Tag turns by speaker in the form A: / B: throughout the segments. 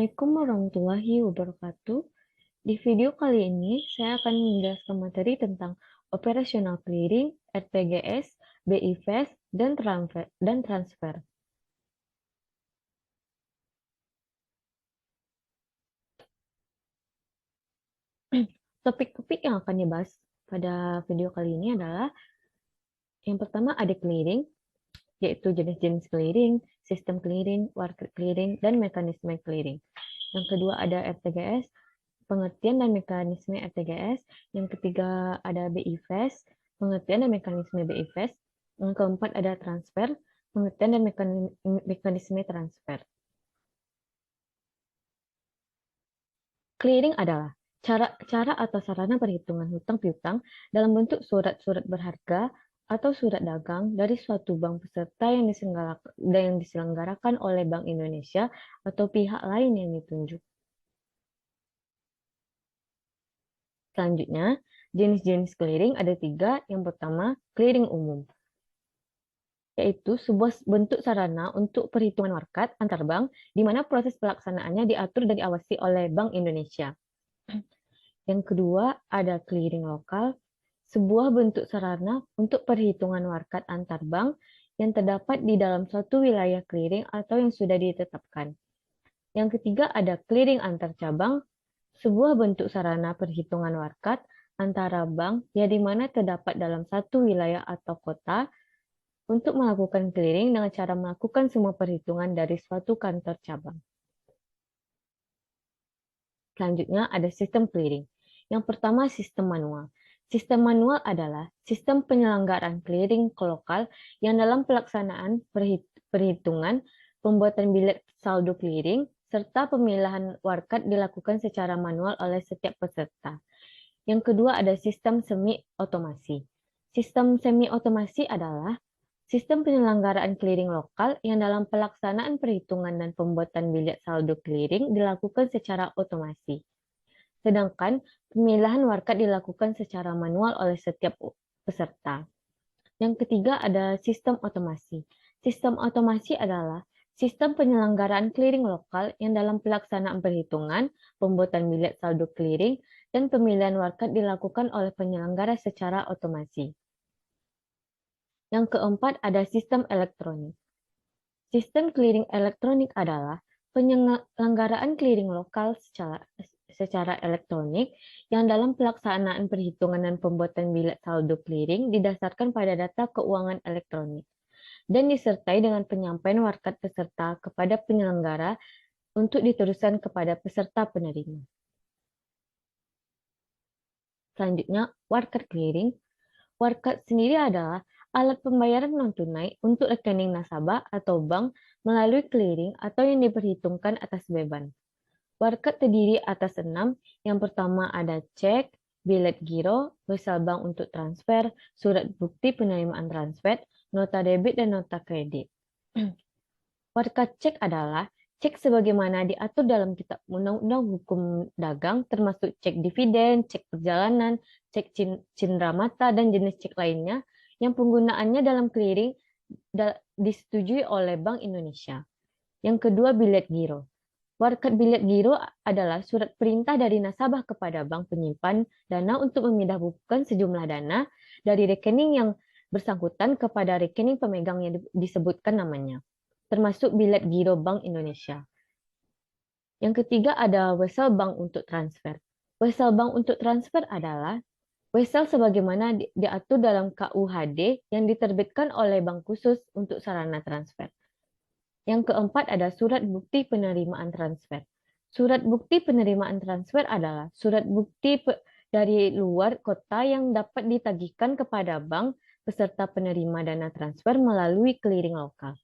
A: Assalamualaikum warahmatullahi wabarakatuh. Di video kali ini, saya akan menjelaskan materi tentang operasional clearing, RTGS, BI Fast, dan transfer. Topik-topik yang akan dibahas pada video kali ini adalah yang pertama ada clearing, yaitu jenis-jenis clearing, sistem clearing, market clearing, dan mekanisme clearing. Yang kedua ada RTGS, pengertian dan mekanisme RTGS. Yang ketiga ada BI Fast, pengertian dan mekanisme BI Fast. Yang keempat ada transfer, pengertian dan mekanisme transfer. Clearing adalah cara atau sarana perhitungan hutang piutang dalam bentuk surat-surat berharga atau surat dagang dari suatu bank peserta yang diselenggarakan oleh Bank Indonesia atau pihak lain yang ditunjuk. Selanjutnya, jenis-jenis clearing ada 3. Yang pertama, clearing umum, yaitu sebuah bentuk sarana untuk perhitungan market antar bank, di mana proses pelaksanaannya diatur dan diawasi oleh Bank Indonesia. Yang kedua, ada clearing lokal, sebuah bentuk sarana untuk perhitungan market antar bank yang terdapat di dalam suatu wilayah clearing atau yang sudah ditetapkan. Yang ketiga, ada clearing antar cabang, sebuah bentuk sarana perhitungan market antara bank yang di mana terdapat dalam satu wilayah atau kota untuk melakukan clearing dengan cara melakukan semua perhitungan dari suatu kantor cabang. Selanjutnya ada sistem clearing. Yang pertama, sistem manual. Sistem manual adalah sistem penyelenggaraan clearing lokal yang dalam pelaksanaan perhitungan, pembuatan bilet saldo clearing, serta pemilahan warkat dilakukan secara manual oleh setiap peserta. Yang kedua ada sistem semi-otomasi. Sistem semi-otomasi adalah sistem penyelenggaraan clearing lokal yang dalam pelaksanaan perhitungan dan pembuatan bilet saldo clearing dilakukan secara otomasi. Sedangkan pemilahan warkat dilakukan secara manual oleh setiap peserta. Yang ketiga ada sistem otomasi. Sistem otomasi adalah sistem penyelenggaraan clearing lokal yang dalam pelaksanaan perhitungan, pembuatan bilet saldo clearing, dan pemilihan warkat dilakukan oleh penyelenggara secara otomasi. Yang keempat ada sistem elektronik. Sistem clearing elektronik adalah penyelenggaraan clearing lokal secara elektronik yang dalam pelaksanaan perhitungan dan pembuatan bilet saldo clearing didasarkan pada data keuangan elektronik dan disertai dengan penyampaian warkat peserta kepada penyelenggara untuk diteruskan kepada peserta penerima. Selanjutnya, warkat clearing. Warkat sendiri adalah alat pembayaran non-tunai untuk rekening nasabah atau bank melalui clearing atau yang diperhitungkan atas beban. Warkat terdiri atas 6. Yang pertama ada cek, bilet giro, wesel bank untuk transfer, surat bukti penerimaan transfer, nota debit, dan nota kredit. Warkat cek adalah cek sebagaimana diatur dalam Kitab Undang-Undang Hukum Dagang, termasuk cek dividen, cek perjalanan, cek cenderamata, dan jenis cek lainnya yang penggunaannya dalam clearing disetujui oleh Bank Indonesia. Yang kedua, bilet giro. Warkat bilet giro adalah surat perintah dari nasabah kepada bank penyimpan dana untuk memindahkan sejumlah dana dari rekening yang bersangkutan kepada rekening pemegang yang disebutkan namanya, termasuk bilet giro Bank Indonesia. Yang ketiga ada wesel bank untuk transfer. Wesel bank untuk transfer adalah wesel sebagaimana diatur dalam KUHD yang diterbitkan oleh bank khusus untuk sarana transfer. Yang keempat ada surat bukti penerimaan transfer. Surat bukti penerimaan transfer adalah surat bukti dari luar kota yang dapat ditagihkan kepada bank peserta penerima dana transfer melalui clearing lokal.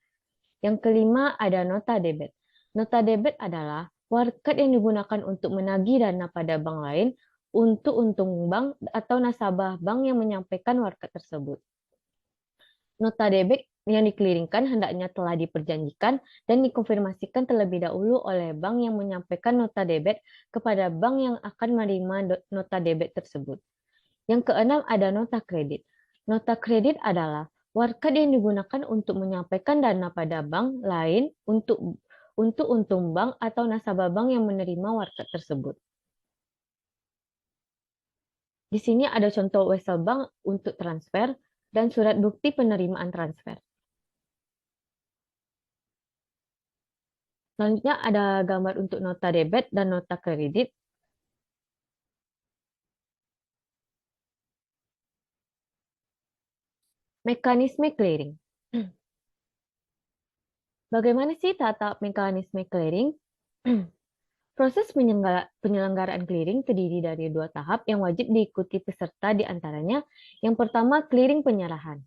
A: Yang kelima ada nota debit. Nota debit adalah warkat yang digunakan untuk menagih dana pada bank lain untuk untung bank atau nasabah bank yang menyampaikan warkat tersebut. Nota debit yang dikeliringkan hendaknya telah diperjanjikan dan dikonfirmasikan terlebih dahulu oleh bank yang menyampaikan nota debit kepada bank yang akan menerima nota debit tersebut. Yang keenam ada nota kredit. Nota kredit adalah warkat yang digunakan untuk menyampaikan dana pada bank lain untuk untuk untung bank atau nasabah bank yang menerima warkat tersebut. Di sini ada contoh wesel bank untuk transfer dan surat bukti penerimaan transfer. Selanjutnya ada gambar untuk nota debit dan nota kredit. Mekanisme clearing. Bagaimana sih tata mekanisme clearing? Proses penyelenggaraan clearing terdiri dari dua tahap yang wajib diikuti peserta, di antaranya yang pertama clearing penyerahan.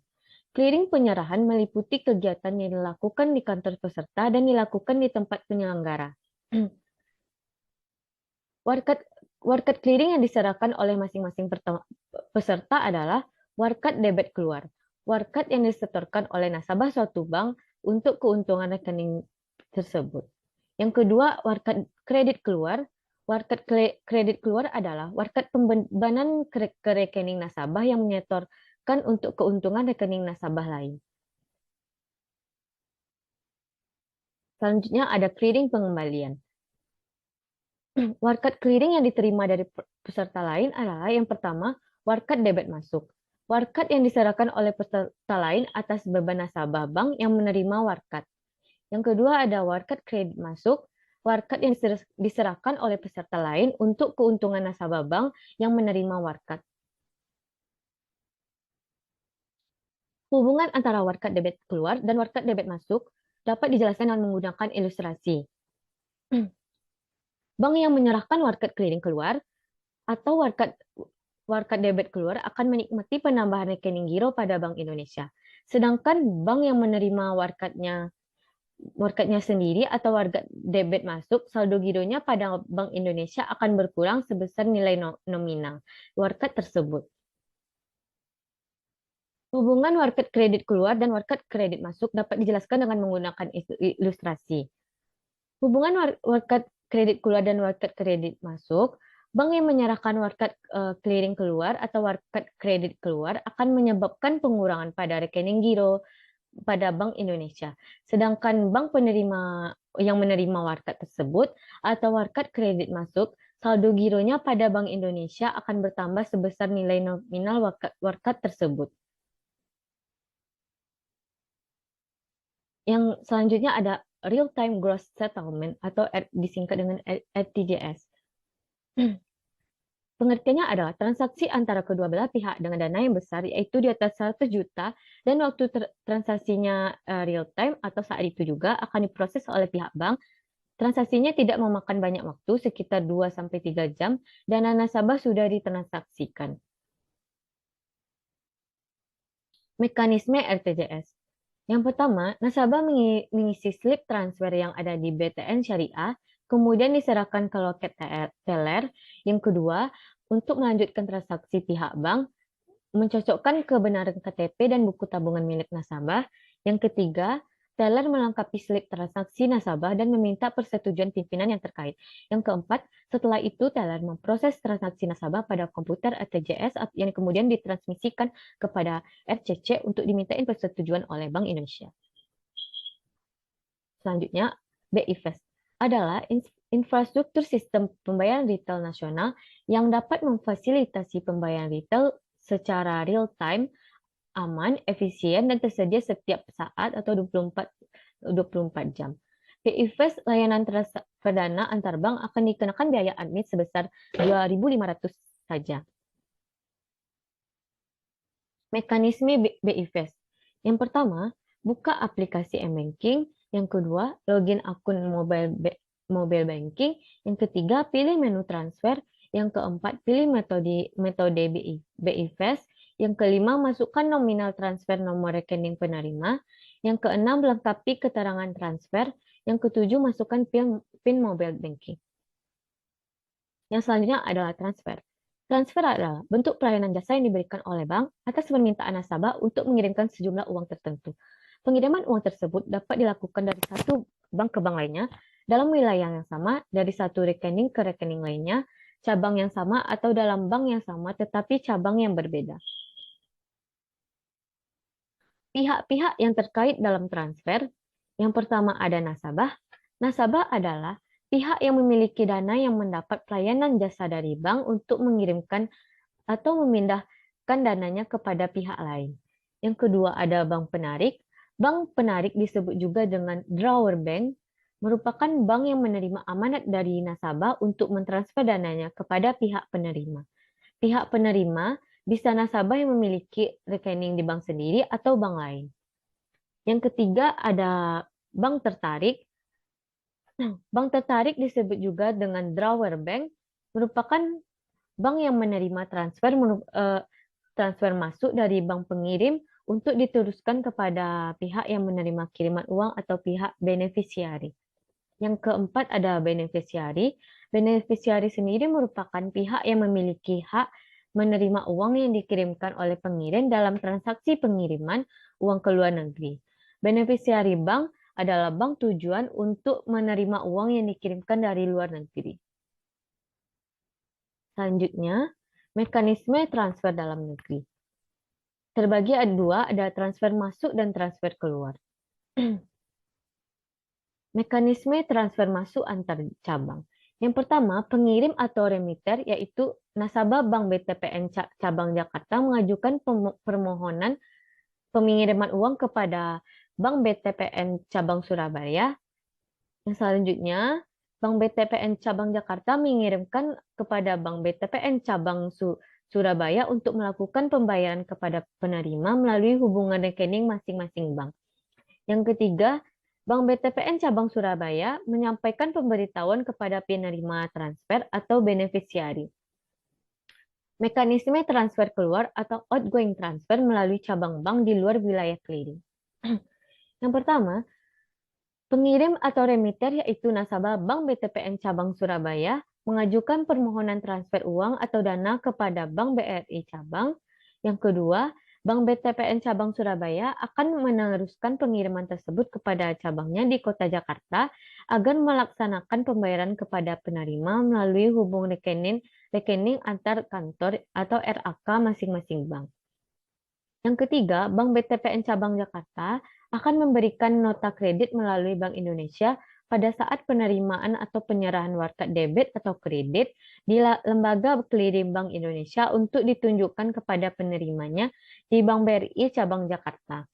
A: Clearing penyerahan meliputi kegiatan yang dilakukan di kantor peserta dan dilakukan di tempat penyelenggara. Warkat clearing yang diserahkan oleh masing-masing peserta adalah warkat debit keluar, warkat yang disetorkan oleh nasabah suatu bank untuk keuntungan rekening tersebut. Yang kedua, warkat kredit keluar. Warkat kredit keluar adalah warkat pembebanan ke rekening nasabah yang menyetorkan untuk keuntungan rekening nasabah lain. Selanjutnya ada clearing pengembalian. Warkat clearing yang diterima dari peserta lain adalah yang pertama, warkat debit masuk. Warkat yang diserahkan oleh peserta lain atas beban nasabah bank yang menerima warkat. Yang kedua ada warkat kredit masuk, warkat yang diserahkan oleh peserta lain untuk keuntungan nasabah bank yang menerima warkat. Hubungan antara warkat debit keluar dan warkat debit masuk dapat dijelaskan dengan menggunakan ilustrasi. Bank yang menyerahkan warkat clearing keluar atau warkat debit keluar akan menikmati penambahan rekening giro pada Bank Indonesia. Sedangkan bank yang menerima warkatnya sendiri atau warkat debit masuk, saldo gironya pada Bank Indonesia akan berkurang sebesar nilai nominal warkat tersebut. Hubungan warkat kredit keluar dan warkat kredit masuk dapat dijelaskan dengan menggunakan ilustrasi. Hubungan warkat kredit keluar dan warkat kredit masuk, bank yang menyerahkan warkat clearing keluar atau warkat kredit keluar akan menyebabkan pengurangan pada rekening giro pada Bank Indonesia. Sedangkan bank penerima yang menerima warkat tersebut atau warkat kredit masuk, saldo gironya pada Bank Indonesia akan bertambah sebesar nilai nominal warkat tersebut. Yang selanjutnya ada real time gross settlement atau disingkat dengan RTGS. Pengertiannya adalah transaksi antara kedua belah pihak dengan dana yang besar, yaitu di atas 100 juta, dan waktu transaksinya real time atau saat itu juga akan diproses oleh pihak bank. Transaksinya tidak memakan banyak waktu, sekitar 2-3 jam, dana nasabah sudah ditransaksikan. Mekanisme RTGS. Yang pertama, nasabah mengisi slip transfer yang ada di BTN Syariah, kemudian diserahkan ke loket teller. Yang kedua, untuk melanjutkan transaksi pihak bank, mencocokkan kebenaran KTP dan buku tabungan milik nasabah. Yang ketiga, teller melengkapi slip transaksi nasabah dan meminta persetujuan pimpinan yang terkait. Yang keempat, setelah itu teller memproses transaksi nasabah pada komputer RTGS yang kemudian ditransmisikan kepada RCC untuk dimintain persetujuan oleh Bank Indonesia. Selanjutnya, BIFAS adalah infrastruktur sistem pembayaran retail nasional yang dapat memfasilitasi pembayaran retail secara real time, aman, efisien, dan tersedia setiap saat atau 24 jam. BIFAS layanan transfer dana antar bank akan dikenakan biaya admin sebesar 2.500 saja. Mekanisme BIFAS. Yang pertama, buka aplikasi m-banking. Yang kedua, login akun mobile banking. Yang ketiga, pilih menu transfer. Yang keempat, pilih metode BIFAS. Yang kelima, masukkan nominal transfer nomor rekening penerima. Yang keenam, lengkapi keterangan transfer. Yang ketujuh, masukkan PIN mobile banking. Yang selanjutnya adalah transfer. Transfer adalah bentuk pelayanan jasa yang diberikan oleh bank atas permintaan nasabah untuk mengirimkan sejumlah uang tertentu. Pengiriman uang tersebut dapat dilakukan dari satu bank ke bank lainnya, dalam wilayah yang sama, dari satu rekening ke rekening lainnya, cabang yang sama, atau dalam bank yang sama tetapi cabang yang berbeda. Pihak-pihak yang terkait dalam transfer, yang pertama ada nasabah. Nasabah adalah pihak yang memiliki dana yang mendapat pelayanan jasa dari bank untuk mengirimkan atau memindahkan dananya kepada pihak lain. Yang kedua ada bank penarik. Bank penarik disebut juga dengan drawer bank, merupakan bank yang menerima amanat dari nasabah untuk mentransfer dananya kepada pihak penerima. Pihak penerima bisa nasabah yang memiliki rekening di bank sendiri atau bank lain. Yang ketiga ada bank tertarik. Bank tertarik disebut juga dengan drawer bank, merupakan bank yang menerima transfer masuk dari bank pengirim untuk diteruskan kepada pihak yang menerima kiriman uang atau pihak beneficiary. Yang keempat ada beneficiary. Beneficiary sendiri merupakan pihak yang memiliki hak menerima uang yang dikirimkan oleh pengirim dalam transaksi pengiriman uang ke luar negeri. Beneficiary bank adalah bank tujuan untuk menerima uang yang dikirimkan dari luar negeri. Selanjutnya, mekanisme transfer dalam negeri. Terbagi ada dua, ada transfer masuk dan transfer keluar. Mekanisme transfer masuk antar cabang. Yang pertama, pengirim atau remitter, yaitu nasabah Bank BTPN Cabang Jakarta mengajukan permohonan pengiriman uang kepada Bank BTPN Cabang Surabaya. Yang selanjutnya, Bank BTPN Cabang Jakarta mengirimkan kepada Bank BTPN Cabang Surabaya untuk melakukan pembayaran kepada penerima melalui hubungan rekening masing-masing bank. Yang ketiga, Bank BTPN Cabang Surabaya menyampaikan pemberitahuan kepada penerima transfer atau beneficiary. Mekanisme transfer keluar atau outgoing transfer melalui cabang bank di luar wilayah clearing. Yang pertama, pengirim atau remitter yaitu nasabah Bank BTPN Cabang Surabaya mengajukan permohonan transfer uang atau dana kepada Bank BRI Cabang. Yang kedua, Bank BTPN Cabang Surabaya akan meneruskan pengiriman tersebut kepada cabangnya di Kota Jakarta agar melaksanakan pembayaran kepada penerima melalui hubungan rekening antar kantor atau RAK masing-masing bank. Yang ketiga, Bank BTPN Cabang Jakarta akan memberikan nota kredit melalui Bank Indonesia pada saat penerimaan atau penyerahan warkat debit atau kredit di lembaga clearing Bank Indonesia untuk ditunjukkan kepada penerimanya di Bank BRI Cabang Jakarta.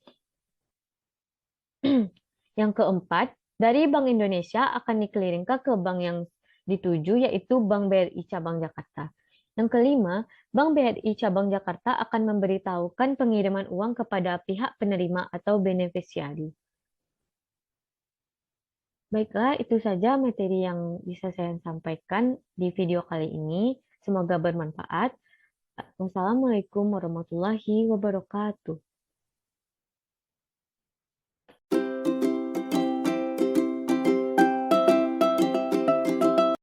A: Yang keempat, dari Bank Indonesia akan dikeliringkan ke bank yang dituju, yaitu Bank BRI Cabang Jakarta. Yang kelima, Bank BRI Cabang Jakarta akan memberitahukan pengiriman uang kepada pihak penerima atau beneficiary. Baiklah, itu saja materi yang bisa saya sampaikan di video kali ini. Semoga bermanfaat. Wassalamualaikum warahmatullahi wabarakatuh.